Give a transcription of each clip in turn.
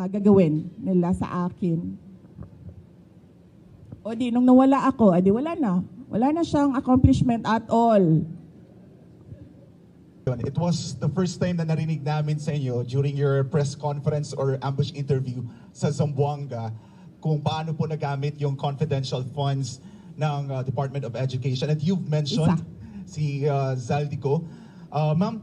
gagawin nila sa akin. O di, nung nawala ako, edi wala na. Wala na siyang accomplishment at all. It was the first time na narinig namin sa inyo during your press conference or ambush interview sa Zamboanga kung paano po nagamit yung confidential funds ng Department of Education. And you've mentioned si Zaldico. Ma'am,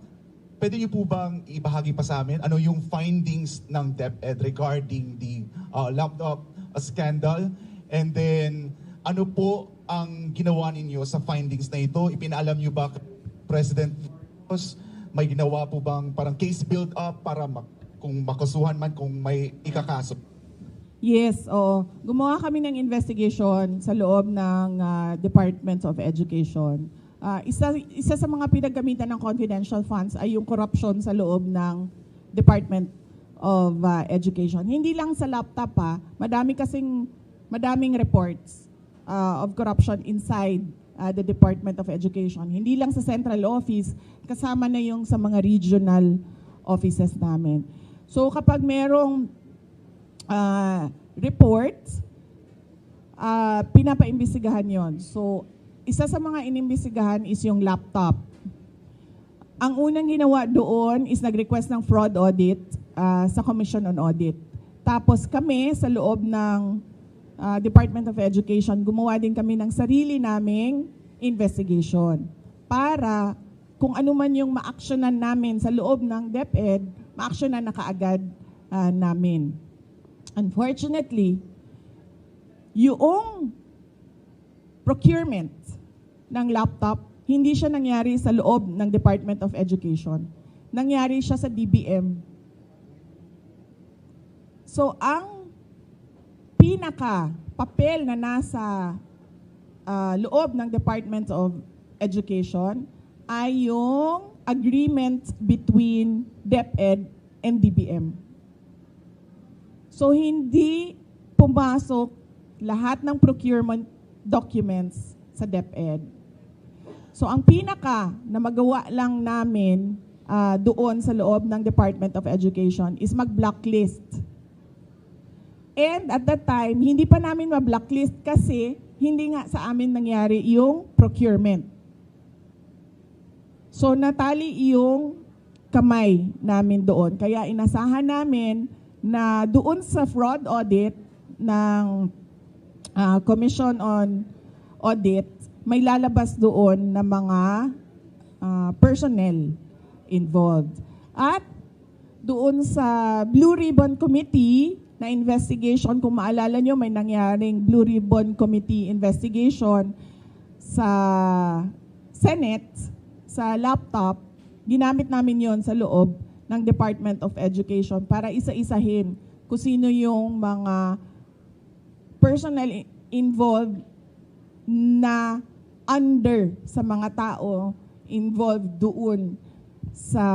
pwede niyo po bang ibahagi pa sa amin ano yung findings ng DepEd regarding the laptop scandal? And then, ano po ang ginawa ninyo sa findings na ito? Ipinaalam niyo ba President Marcos? May ginawa po bang parang case build up para kung makasuhan man kung may ikakaso? Yes, gumawa kami ng investigation sa loob ng Department of Education. Isa sa mga pinagamitan ng confidential funds ay yung corruption sa loob ng Department of Education. Hindi lang sa laptop madaming reports of corruption inside the Department of Education. Hindi lang sa central office, kasama na yung sa mga regional offices namin. So kapag merong reports, pinapaimbestigahan yon. So isa sa mga inimbestigahan is yung laptop. Ang unang ginawa doon is nag-request ng fraud audit sa Commission on Audit. Tapos kami sa loob ng Department of Education, gumawa din kami ng sarili naming investigation para kung ano man yung ma-actionan namin sa loob ng DepEd, ma-actionan na kaagad namin. Unfortunately, yung procurement ng laptop, hindi siya nangyari sa loob ng Department of Education. Nangyari siya sa DBM. So, ang pinaka-papel na nasa loob ng Department of Education ay yung agreement between DepEd and DBM. So, hindi pumasok lahat ng procurement documents sa DepEd. So, ang pinaka na magawa lang namin doon sa loob ng Department of Education is mag-blacklist. And at that time, hindi pa namin ma-blacklist kasi hindi nga sa amin nangyari yung procurement. So, natali yung kamay namin doon. Kaya inasahan namin na doon sa fraud audit ng Commission on Audit, may lalabas doon na mga personnel involved. At doon sa Blue Ribbon Committee na investigation, kung maalala nyo, may nangyaring Blue Ribbon Committee investigation sa Senate, sa laptop, ginamit namin yon sa loob ng Department of Education para isa-isahin kung sino yung mga personnel involved na under sa mga tao involved doon sa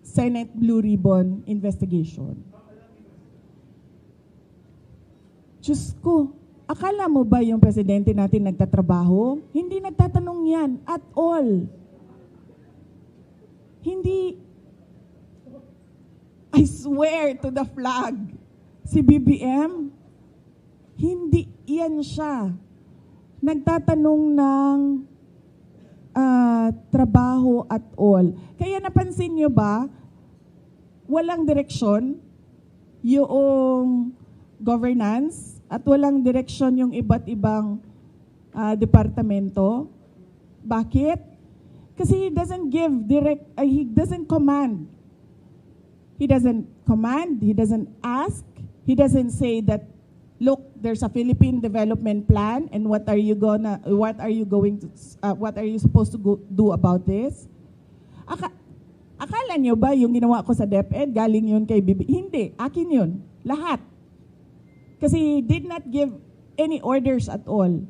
Senate Blue Ribbon investigation. Diyos ko, akala mo ba yung presidente natin nagtatrabaho? Hindi nagtatanong yan at all. Hindi, I swear to the flag, si BBM, hindi yan siya. Nagtatanong ng trabaho at all. Kaya napansin nyo ba, walang direksyon yung governance at walang direksyon yung iba't ibang departamento. Bakit? Kasi he doesn't give he doesn't command. He doesn't command, he doesn't ask, he doesn't say that, look, there's a Philippine development plan and what are you supposed to do about this? Akala nyo ba yung ginawa ko sa DepEd, galing yun kay Bibi? Hindi, akin yun. Lahat. Kasi he did not give any orders at all.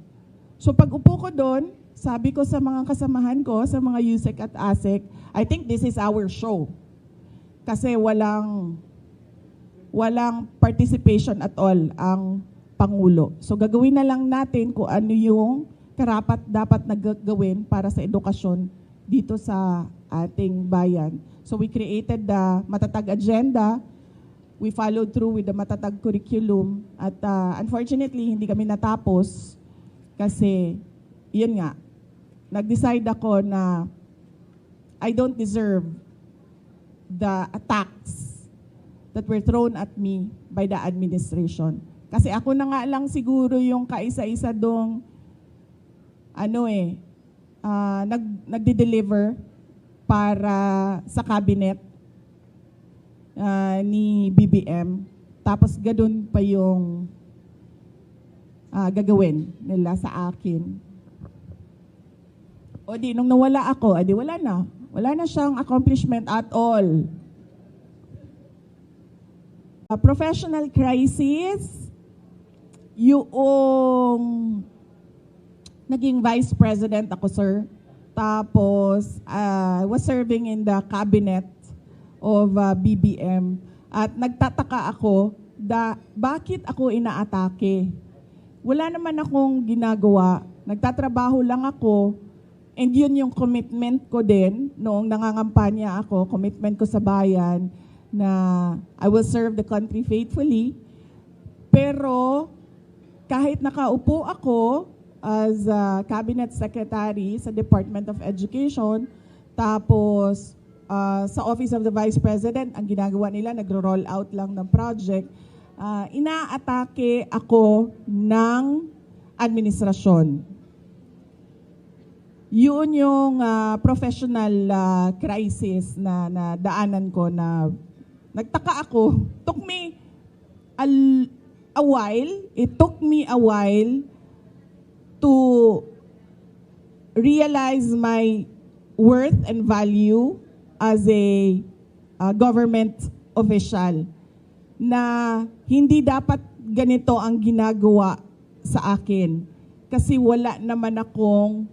So pag upo ko doon, sabi ko sa mga kasamahan ko, sa mga USEC at ASEC, I think this is our show. Kasi walang participation at all ang Pangulo. So gagawin na lang natin kung ano yung dapat na gawin para sa edukasyon dito sa ating bayan. So we created the Matatag Agenda. we followed through with the matatag curriculum at unfortunately hindi kami natapos kasi yun nga, nag-decide ako na I don't deserve the attacks that were thrown at me by the administration. Kasi ako na nga lang siguro yung kaisa-isa dong nagde-deliver para sa cabinet ni BBM. Tapos ganun pa yung gagawin nila sa akin. O di, nung nawala ako, edi wala na. Wala na siyang accomplishment at all. A professional crisis, yung naging vice president ako, sir. Tapos, I was serving in the cabinet of BBM. At nagtataka ako, bakit ako inaatake? Wala naman akong ginagawa. Nagtatrabaho lang ako. And yun yung commitment ko din noong nangangampanya ako, commitment ko sa bayan na I will serve the country faithfully. Pero kahit nakaupo ako as a cabinet secretary sa Department of Education, tapos sa Office of the Vice President, ang ginagawa nila, nagro-roll out lang ng project, inaatake ako ng administrasyon. Yun yung professional crisis na daanan ko na nagtaka ako. Took me a while. It took me a while to realize my worth and value as a government official na hindi dapat ganito ang ginagawa sa akin kasi wala naman akong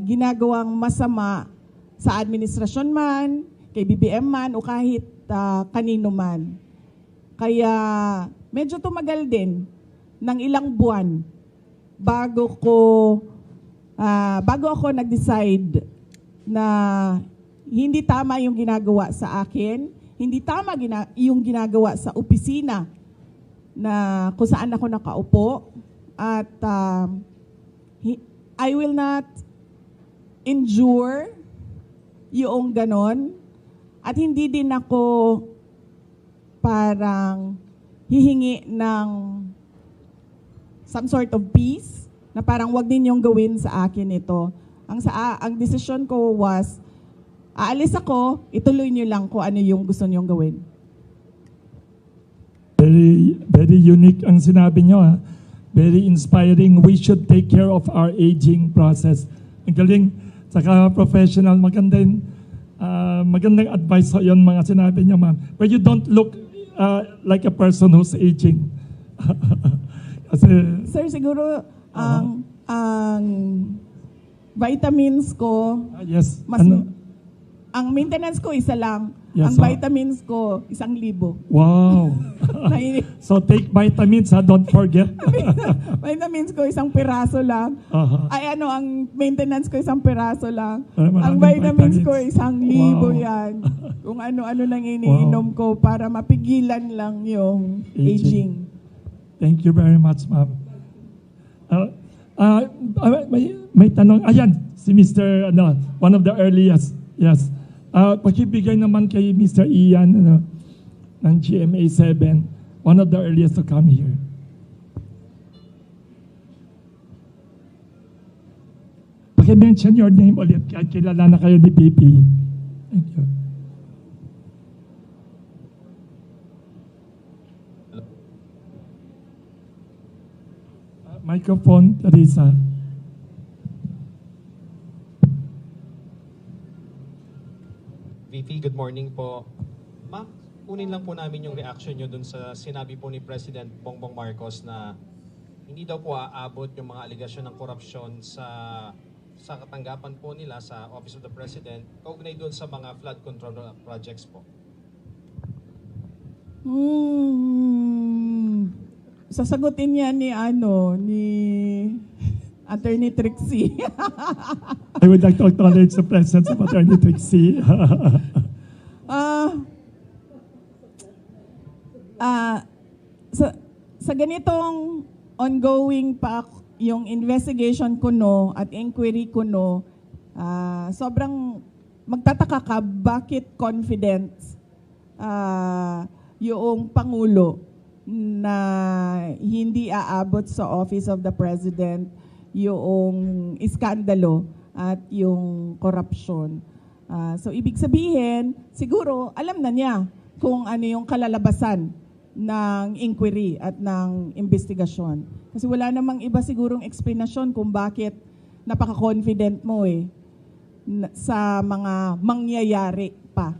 ginagawang masama sa administrasyon man, kay BBM man, o kahit kanino man. Kaya medyo tumagal din ng ilang buwan bago ako nag-decide na hindi tama yung ginagawa sa akin, hindi tama yung ginagawa sa opisina na kung saan ako nakaupo, at I will not endure yung ganon, at hindi din ako parang hihingi ng some sort of peace na parang wag ninyong gawin sa akin ito. Ang desisyon ko was, aalis ako, ituloy niyo lang kung ano yung gusto niyong gawin. Very, very unique ang sinabi niyo, ha? Very inspiring. We should take care of our aging process. Ang galing, saka professional, magandang advice yun mga sinabi niyo, ma'am. But you don't look like a person who's aging. Kasi, Sir, siguro ang vitamins ko, yes. ang maintenance ko isa lang. Yes, ang vitamins ko 1,000. Wow. So take vitamins, ha? Don't forget. Vitamins ko 1 piraso lang. Ay ang maintenance ko 1 piraso lang. Ang Maraming vitamins ko vitamins. 1,000 Wow. yan. Kung ano-ano nang iniinom ko para mapigilan lang yung aging. Thank you very much, ma'am. May tanong. Ayan, si Mr. One of the earliest. Yes. Pakibigay naman kay Mr. Ian ng GMA 7, one of the earliest to come here. Paki-mention your name ulit kahit kilala na kayo ni PP. Thank you. Microphone, Teresa. VP, good morning po. Ma'am, kunin lang po namin yung reaction nyo dun sa sinabi po ni President Bongbong Marcos na hindi daw po aabot yung mga aligasyon ng korupsyon sa katanggapan po nila sa Office of the President kaugnay dun sa mga flood control projects po. Sasagutin yan ni Attorney Trixie. I would like to acknowledge the presence of Attorney Trixie. Ah, sa ganitong ongoing pa yung investigation ko no at inquiry ko no, sobrang magtataka ka bakit confident yung Pangulo na hindi aabot sa Office of the President yung iskandalo at yung korupsyon. So ibig sabihin, siguro alam na niya kung ano yung kalalabasan ng inquiry at ng investigasyon. Kasi wala namang iba sigurong explanation kung bakit napaka-confident mo sa mga mangyayari pa.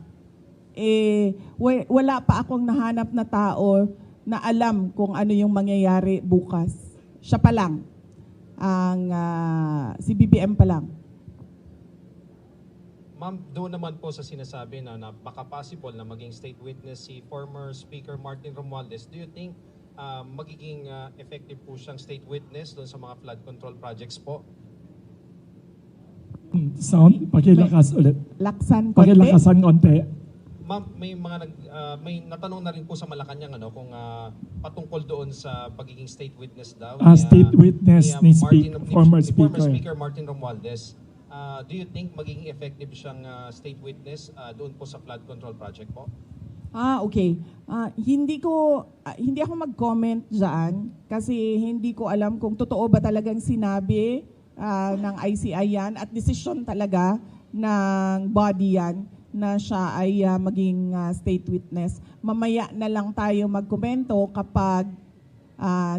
Wala pa akong nahanap na tao na alam kung ano yung mangyayari bukas. Siya pa lang, si BBM pa lang. Ma'am, doon naman po sa sinasabi na baka possible na maging state witness si former Speaker Martin Romualdez, do you think magiging effective po siyang state witness doon sa mga flood control projects po? Sound, pakilakas ulit. Laksan konti. Pakilakasan konti. Ma'am, may natanong na rin po sa Malacanang kung patungkol doon sa pagiging state witness daw. State witness ni former Speaker. Former Speaker Martin Romualdez. Do you think magiging effective siyang state witness doon po sa flood control project po? Okay. Hindi ako mag-comment diyan kasi hindi ko alam kung totoo ba talagang sinabi ng ICI yan at decision talaga ng body yan na siya ay maging state witness. Mamaya na lang tayo magkomento kapag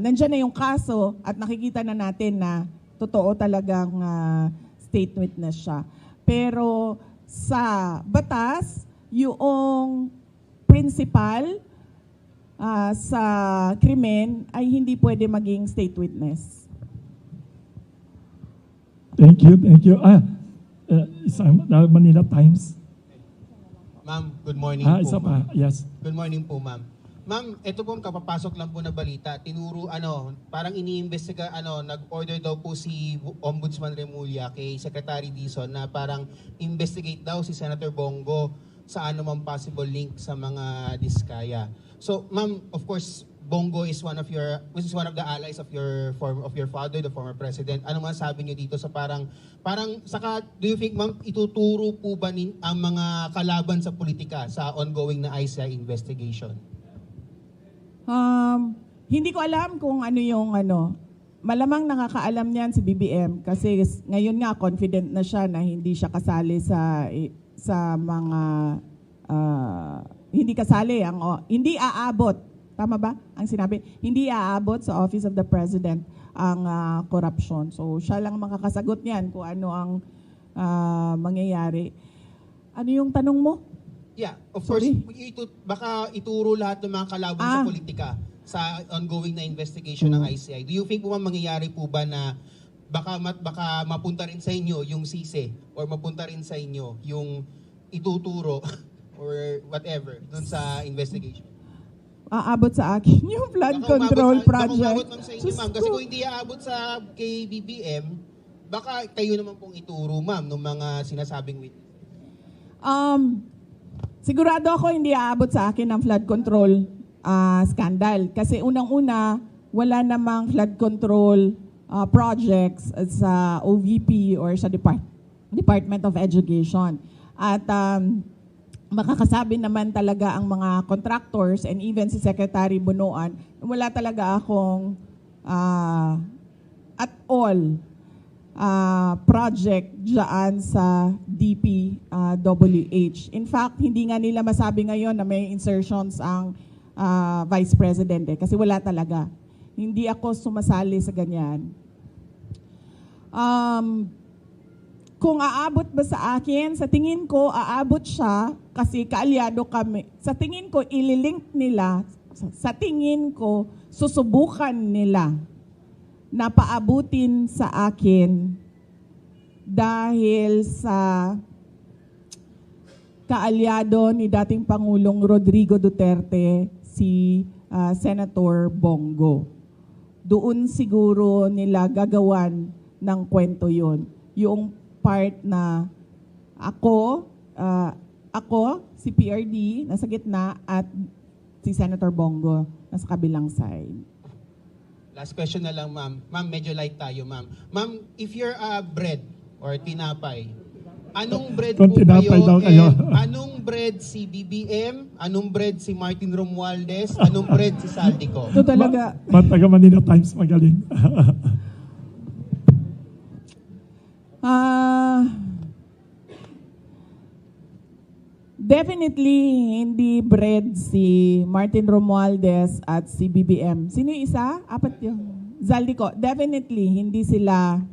nandyan na yung kaso at nakikita na natin na totoo talagang state witness siya. Pero sa batas, yung principal sa krimen ay hindi pwede maging state witness. Thank you. Isang Manila Times. Ma'am, good morning po. Isa pa, yes. Good morning po, ma'am. Ma'am, ito pong kapapasok lang po na balita. Parang iniimbestiga, nag-order daw po si Ombudsman Remulla kay Secretary Dizon na parang investigate daw si Senator Bongo sa anumang possible link sa mga diskaya. So, ma'am, of course, Bongo is one of the allies of your father, the former president. Ano masasabi niyo dito sa do you think, ma'am, ituturo po ba ang mga kalaban sa politika sa ongoing na ICI investigation? Hindi ko alam kung ano yung malamang nakakaalam niyan si BBM kasi ngayon nga confident na siya na hindi siya kasali sa mga hindi aabot. Tama ba ang sinabi? Hindi aabot sa Office of the President ang corruption. So siya lang makakasagot niyan kung ano ang mangyayari. Ano yung tanong mo? Yeah, of Sorry. course, baka ituro lahat ng mga kalaban sa politika sa ongoing na investigation ng ICI. Do you think po mangyayari po ba na baka mapunta rin sa inyo yung sisi or mapunta rin sa inyo yung ituturo or whatever dun sa investigation? Aabot sa akin yung flood control project. Baka umabot sa inyo, ma'am. Kasi kung hindi aabot sa kay BBM, baka kayo naman pong ituro, ma'am, ng mga sinasabing witness. Sigurado ako hindi aabot sa akin ang flood control scandal. Kasi unang-una, wala namang flood control projects sa OVP or sa Department of Education. At makakasabi naman talaga ang mga contractors and even si Secretary Bunuan, wala talaga akong at all project dyan sa DPWH. In fact, hindi nga nila masabi ngayon na may insertions ang Vice President kasi wala talaga. Hindi ako sumasali sa ganyan. Kung aabot ba sa akin, sa tingin ko aabot siya kasi kaalyado kami. Sa tingin ko ililink nila, sa tingin ko susubukan nila na paabutin sa akin dahil sa kaalyado ni dating Pangulong Rodrigo Duterte, si Senator Bongo. Doon siguro nila gagawan ng kwento yon. Yung part na ako, si PRD, nasa gitna, at si Senator Bongo nasa kabilang side. Last question na lang, ma'am. Ma'am, medyo light tayo, ma'am. Ma'am, if you're bread or tinapay, anong bread Kung po tinapay kayo? daw kayo. Anong bread si BBM? Anong bread si Martin Romualdez? Anong bread si Saldico? Ito talaga, Taga Manila Times magaling. definitely hindi bread si Martin Romualdez at si BBM. Sino yung isa? Apat yung Zaldico. Definitely hindi sila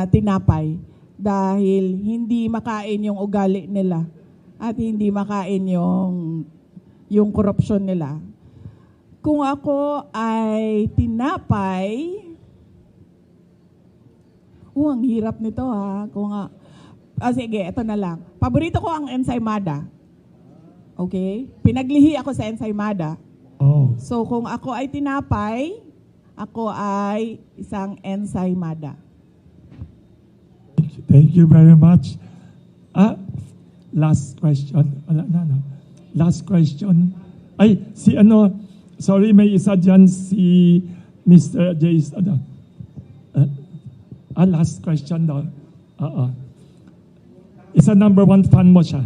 tinapay dahil hindi makain yung ugali nila at hindi makain yung korupsyon nila. Kung ako ay tinapay, ang hirap nito ha. Sige, ito na lang. Paborito ko ang ensaymada. Okay? Pinaglihi ako sa ensaymada. Oh. So kung ako ay tinapay, ako ay isang ensaymada. Thank you very much. Last question. No. Last question. Ay, sorry, may isa dyan si Mr. Jace. Last question daw. Isa number 1 fan mo siya.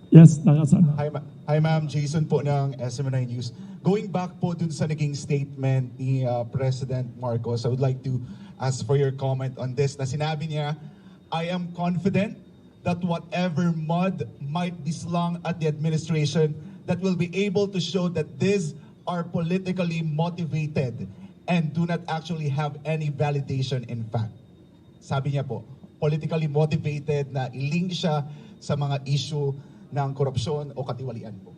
Yes, nakasama. Hi ma'am, Jason po ng SMNI News. Going back po dun sa naging statement ni President Marcos, I would like to ask for your comment on this na sinabi niya, I am confident that whatever mud might be slung at the administration, that will be able to show that these are politically motivated and do not actually have any validation in fact. Sabi niya po, politically motivated na i-link siya sa mga issue ng korupsyon o katiwalian po.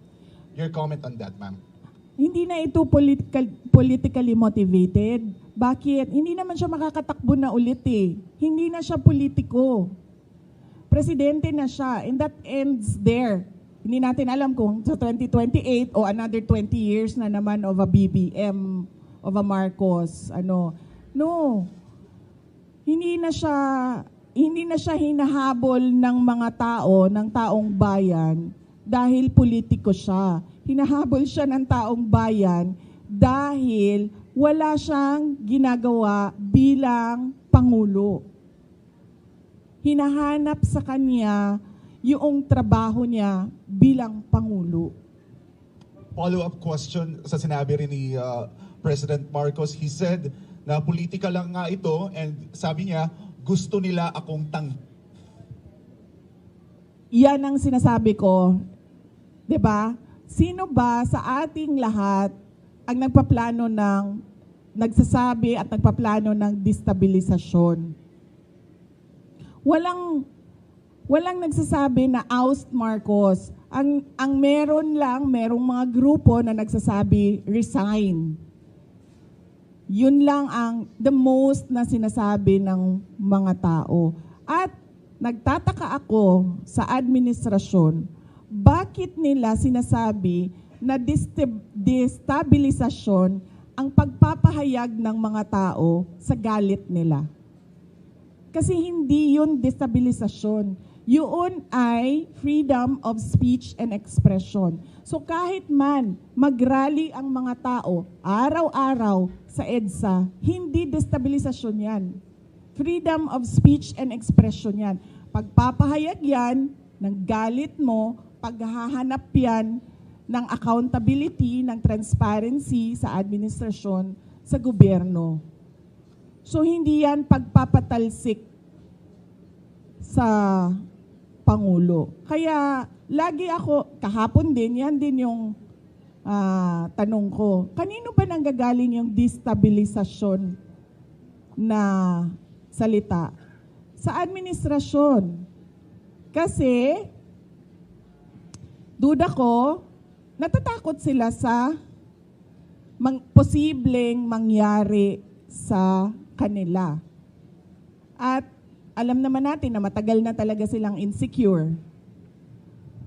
Your comment on that, ma'am? Hindi na ito politically motivated. Bakit? Hindi naman siya makakatakbo na ulit eh. Hindi na siya politiko. Presidente na siya. And that ends there. Hindi natin alam kung sa 2028 o another 20 years na naman of a BBM, of a Marcos. No. Hindi na siya hinahabol ng mga tao, ng taong bayan dahil politiko siya. Hinahabol siya ng taong bayan dahil wala siyang ginagawa bilang Pangulo. Hinahanap sa kanya yung trabaho niya bilang Pangulo. Follow-up question sa sinabi rin ni President Marcos. He said na politika lang nga ito and sabi niya, gusto nila akong Yan ang sinasabi ko. 'Di ba? Sino ba sa ating lahat ang nagsasabi at nagpaplano ng destabilisasyon? Walang nagsasabi na oust Marcos. Ang merong mga grupo na nagsasabi resign. Yun lang ang the most na sinasabi ng mga tao. At nagtataka ako sa administrasyon, bakit nila sinasabi na destabilisasyon ang pagpapahayag ng mga tao sa galit nila? Kasi hindi yun destabilisasyon. Yun ay freedom of speech and expression. So kahit man mag-rally ang mga tao araw-araw sa EDSA, hindi destabilisasyon yan. Freedom of speech and expression yan. Pagpapahayag yan ng galit mo, paghahanap yan ng accountability, ng transparency sa administrasyon, sa gobyerno. So hindi yan pagpapatalsik sa Pangulo. Kaya lagi ako, kahapon din, yan din yung tanong ko. Kanino ba nanggagaling yung destabilisasyon na salita? Sa administrasyon. Kasi, duda ko, natatakot sila sa posibleng mangyari sa kanila. At alam naman natin na matagal na talaga silang insecure.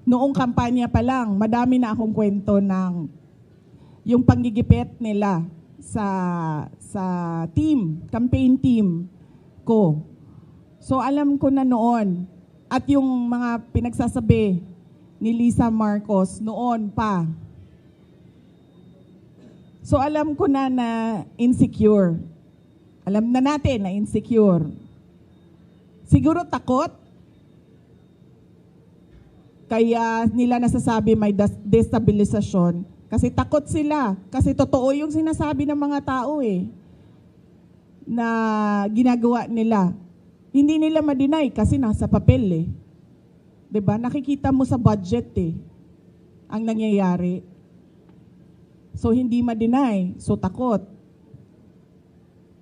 Noong kampanya pa lang, madami na akong kwento ng yung panggigipit nila sa campaign team ko. So alam ko na noon, at yung mga pinagsasabi ni Lisa Marcos noon pa. So alam ko na insecure. Alam na natin na insecure. Siguro takot. Kaya nila nasasabi may destabilisasyon. Kasi takot sila. Kasi totoo yung sinasabi ng mga tao na ginagawa nila. Hindi nila ma-deny kasi nasa papel 'Di ba? Nakikita mo sa budget ang nangyayari. So hindi ma-deny. So takot.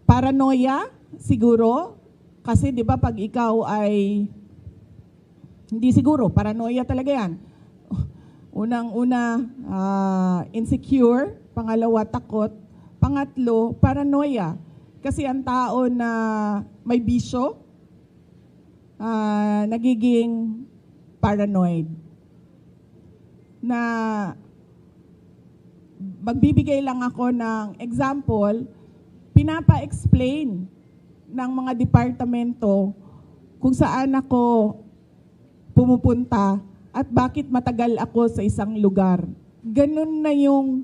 Paranoia siguro kasi 'di ba pag ikaw ay hindi siguro, paranoia talaga 'yan. Unang-una, insecure, pangalawa takot, pangatlo paranoia. Kasi ang tao na may bisyo nagiging paranoid. Na magbibigay lang ako ng example, pinapa-explain ng mga departamento kung saan ako pumupunta at bakit matagal ako sa isang lugar. Ganun na yung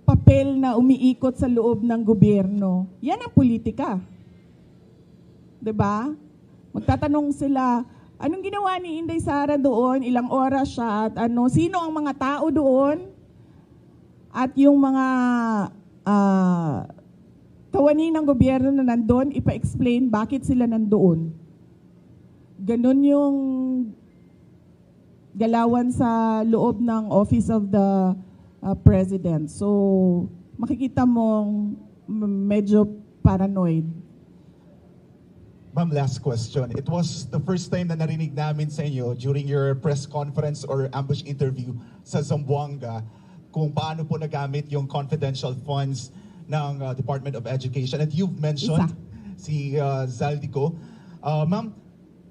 papel na umiikot sa loob ng gobyerno. Yan ang politika. 'Di ba? Magtatanong sila, anong ginawa ni Inday Sara doon? Ilang oras siya? At sino ang mga tao doon? At yung mga kawani ng gobyerno na nandun, ipa-explain bakit sila nandoon. Ganun yung galawan sa loob ng Office of the President. So, makikita mong medyo paranoid. Ma'am, last question. It was the first time na narinig namin sa inyo during your press conference or ambush interview sa Zamboanga kung paano po nagamit yung confidential funds ng Department of Education. And you've mentioned si Zaldico. Ma'am,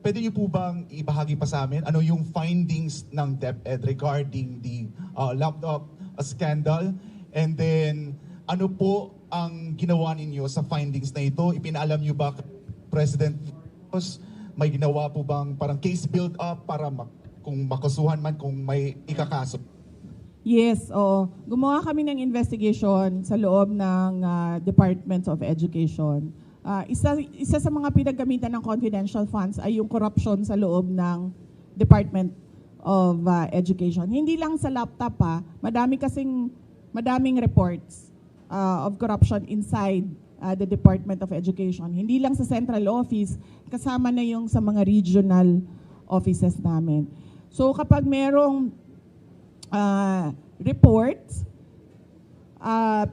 pwede niyo po bang ibahagi pa sa amin ano yung findings ng DepEd regarding the laptop scandal? And then, ano po ang ginawa ninyo sa findings na ito? Ipinaalam niyo ba President Marcos, may ginawa po bang parang case build-up para kung makasuhan man kung may ikakaso? Yes, gumawa kami ng investigation sa loob ng Department of Education. Isa sa mga pinagamitan ng confidential funds ay yung corruption sa loob ng Department of Education. Hindi lang sa laptop madaming reports of corruption inside the Department of Education. Hindi lang sa central office, kasama na yung sa mga regional offices namin. So kapag merong reports,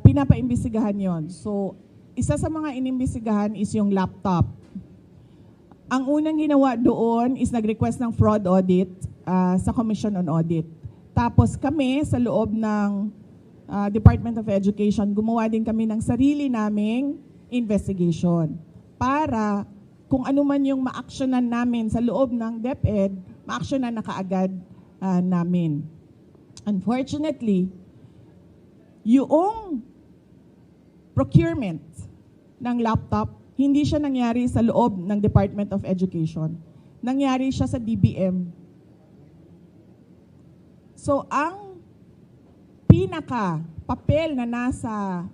pinapaimbestigahan yon. So isa sa mga inimbestigahan is yung laptop. Ang unang ginawa doon is nag-request ng fraud audit sa Commission on Audit. Tapos kami sa loob ng Department of Education, gumawa din kami ng sarili naming investigation para kung ano man yung ma-actionan namin sa loob ng DepEd, ma-actionan na kaagad namin. Unfortunately, yung procurement ng laptop, hindi siya nangyari sa loob ng Department of Education. Nangyari siya sa DBM. So, ang pinaka-papel na nasa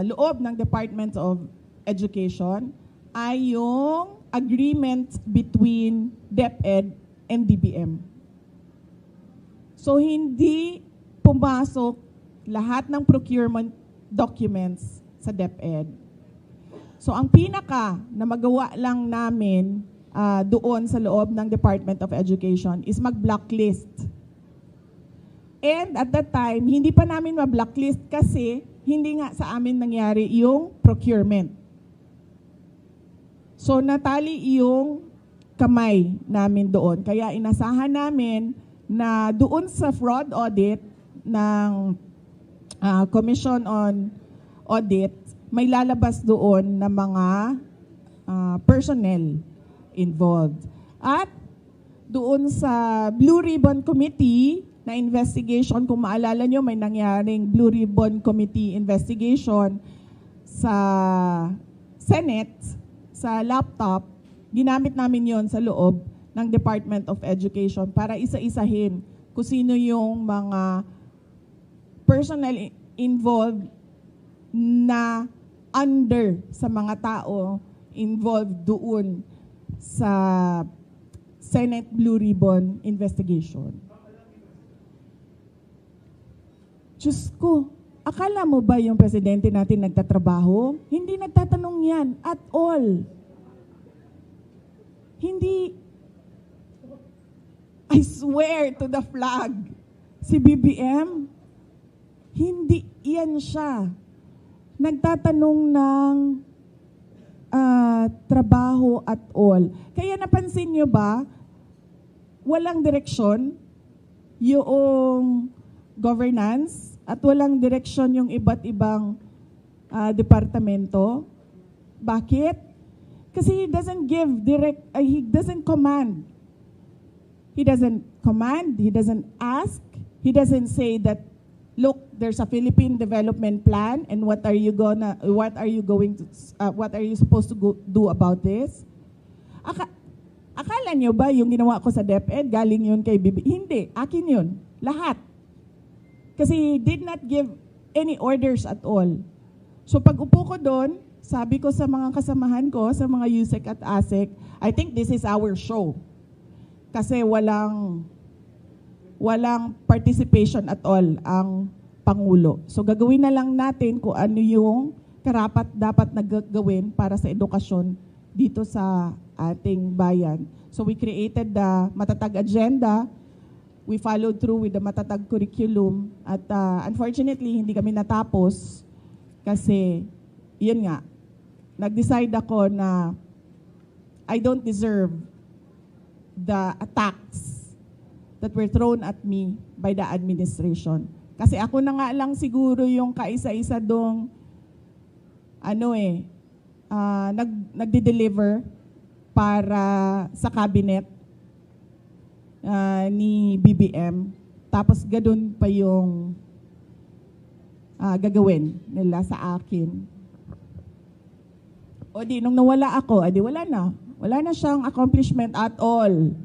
loob ng Department of Education ay yung agreement between DepEd and DBM. So, hindi pumasok lahat ng procurement documents sa DepEd. So, ang pinaka na magawa lang namin doon sa loob ng Department of Education is mag-blacklist. And at that time, hindi pa namin ma-blacklist kasi hindi nga sa amin nangyari yung procurement. So, natali yung kamay namin doon. Kaya inasahan namin na doon sa fraud audit ng Commission on Audit, may lalabas doon na mga personnel involved. At doon sa Blue Ribbon Committee na investigation, kung maalala nyo, may nangyaring Blue Ribbon Committee investigation sa Senate, sa laptop, ginamit namin yon sa loob ng Department of Education para isa-isahin kung sino yung mga personal involved na under sa mga tao involved doon sa Senate Blue Ribbon investigation. Diyos ko, akala mo ba yung presidente natin nagtatrabaho? Hindi nagtatanong yan at all. Hindi, I swear to the flag, si BBM, hindi yan siya. Nagtatanong ng trabaho at all. Kaya napansin nyo ba, walang direksyon yung governance at walang direksyon yung iba't ibang departamento. Bakit? Kasi he doesn't give direct, he doesn't command. He doesn't command, he doesn't ask, he doesn't say that, look, there's a Philippine development plan and what are you supposed to do about this? Akala nyo ba yung ginawa ko sa DepEd, galing yun kay Bibi? Hindi, akin yun. Lahat. Kasi he did not give any orders at all. So pag upo ko doon, sabi ko sa mga kasamahan ko, sa mga USEC at ASEC, I think this is our show. Kasi walang participation at all ang Pangulo. So gagawin na lang natin kung ano yung karapat dapat na gawin para sa edukasyon dito sa ating bayan. So we created the Matatag Agenda. We followed through with the Matatag Curriculum. At unfortunately, hindi kami natapos kasi, yun nga, nag-decide ako na I don't deserve the attacks that were thrown at me by the administration. Kasi ako na nga lang siguro yung kaisa-isa dong nagde-deliver para sa cabinet ni BBM. Tapos gadun pa yung gagawin nila sa akin. O di, nung nawala ako, edi wala na. Wala na siyang accomplishment at all.